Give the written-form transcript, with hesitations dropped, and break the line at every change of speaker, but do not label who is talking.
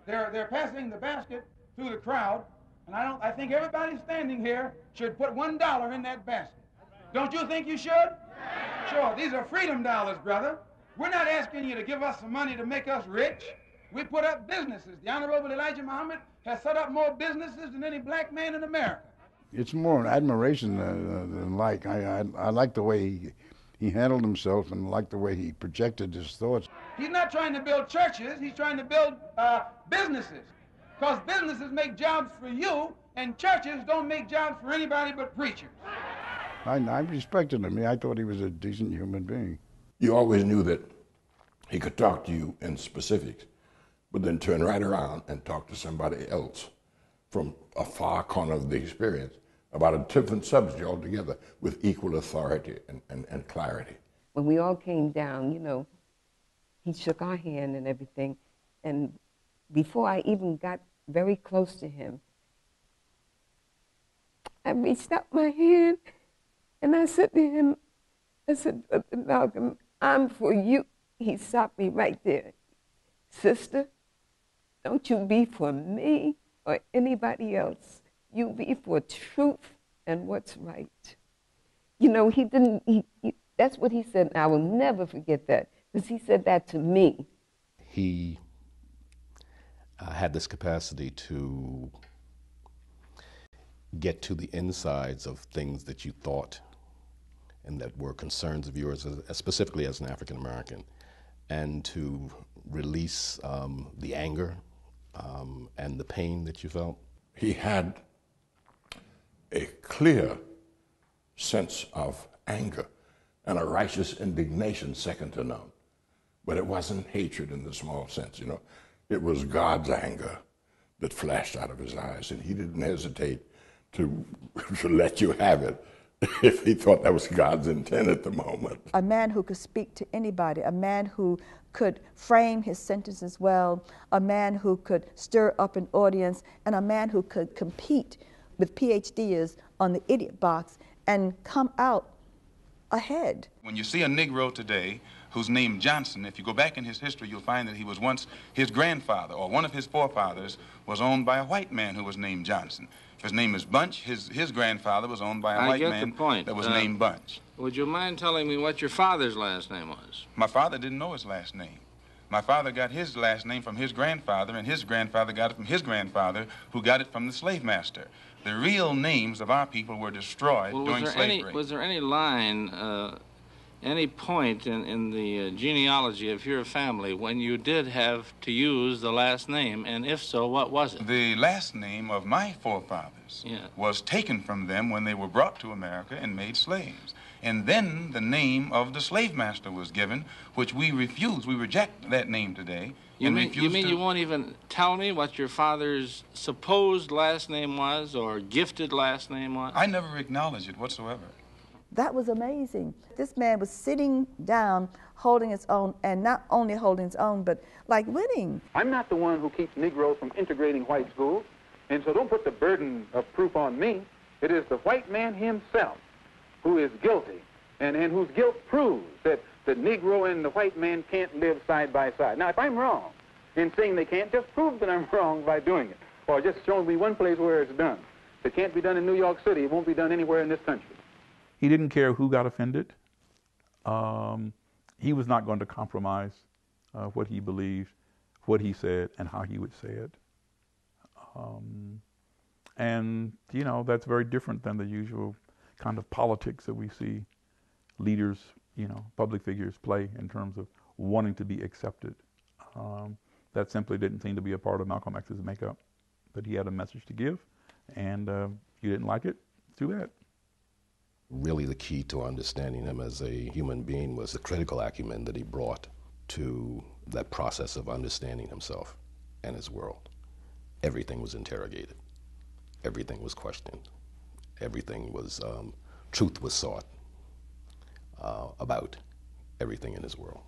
They're passing the basket through the crowd, and I think everybody standing here should put $1 in that basket. Don't you think you should? Sure, these are freedom dollars, brother. We're not asking you to give us some money to make us rich. We put up businesses. The Honorable Elijah Muhammad has set up more businesses than any black man in America.
It's more an admiration than like. I like the way he handled himself and like the way he projected his thoughts.
He's not trying to build churches, he's trying to build businesses. Because businesses make jobs for you, and churches don't make jobs for anybody but preachers.
I respected him. I thought he was a decent human being.
You always knew that he could talk to you in specifics, but then turn right around and talk to somebody else from a far corner of the experience about a different subject altogether with equal authority and clarity.
When we all came down, you know, he shook our hand and everything, and before I even got very close to him, I reached out my hand and I said to him, I said, Brother Malcolm, I'm for you. He stopped me right there. Sister, don't you be for me or anybody else. You be for truth and what's right. You know, that's what he said, and I will never forget that, because he said that to me.
He had this capacity to get to the insides of things that you thought and that were concerns of yours, specifically as an African American, and to release the anger and the pain that you felt.
He had a clear sense of anger and a righteous indignation second to none. But it wasn't hatred in the small sense, you know. It was God's anger that flashed out of his eyes, and he didn't hesitate to let you have it if he thought that was God's intent at the moment.
A man who could speak to anybody, a man who could frame his sentences well, a man who could stir up an audience, and a man who could compete with PhDs on the idiot box and come out ahead.
When you see a Negro today who's named Johnson, if you go back in his history, you'll find that he was once, his grandfather or one of his forefathers was owned by a white man who was named Johnson. If his name is Bunch, his grandfather was owned by a white man that was named Bunch.
Would you mind telling me what your father's last name was?
My father didn't know his last name. My father got his last name from his grandfather, and his grandfather got it from his grandfather, who got it from the slave master. The real names of our people were destroyed during slavery.
Was there any line, any point in the genealogy of your family when you did have to use the last name, and if so, what was it?
The last name of my forefathers was taken from them when they were brought to America and made slaves. And then the name of the slave master was given, which we refuse. We reject that name today.
You mean you won't even tell me what your father's supposed last name was or gifted last name was?
I never acknowledge it whatsoever.
That was amazing. This man was sitting down, holding his own, and not only holding his own, but like winning.
I'm not the one who keeps Negroes from integrating white schools, and so don't put the burden of proof on me. It is the white man himself who is guilty, and whose guilt proves that the Negro and the white man can't live side by side. Now, if I'm wrong in saying they can't, just prove that I'm wrong by doing it, or just show me one place where it's done. If it can't be done in New York City, it won't be done anywhere in this country.
He didn't care who got offended. He was not going to compromise what he believed, what he said, and how he would say it. And, you know, that's very different than the usual kind of politics that we see leaders, you know, public figures play in terms of wanting to be accepted. That simply didn't seem to be a part of Malcolm X's makeup. But he had a message to give, and you didn't like it, too bad.
Really the key to understanding him as a human being was the critical acumen that he brought to that process of understanding himself and his world. Everything was interrogated. Everything was questioned. Everything was, truth was sought about everything in his world.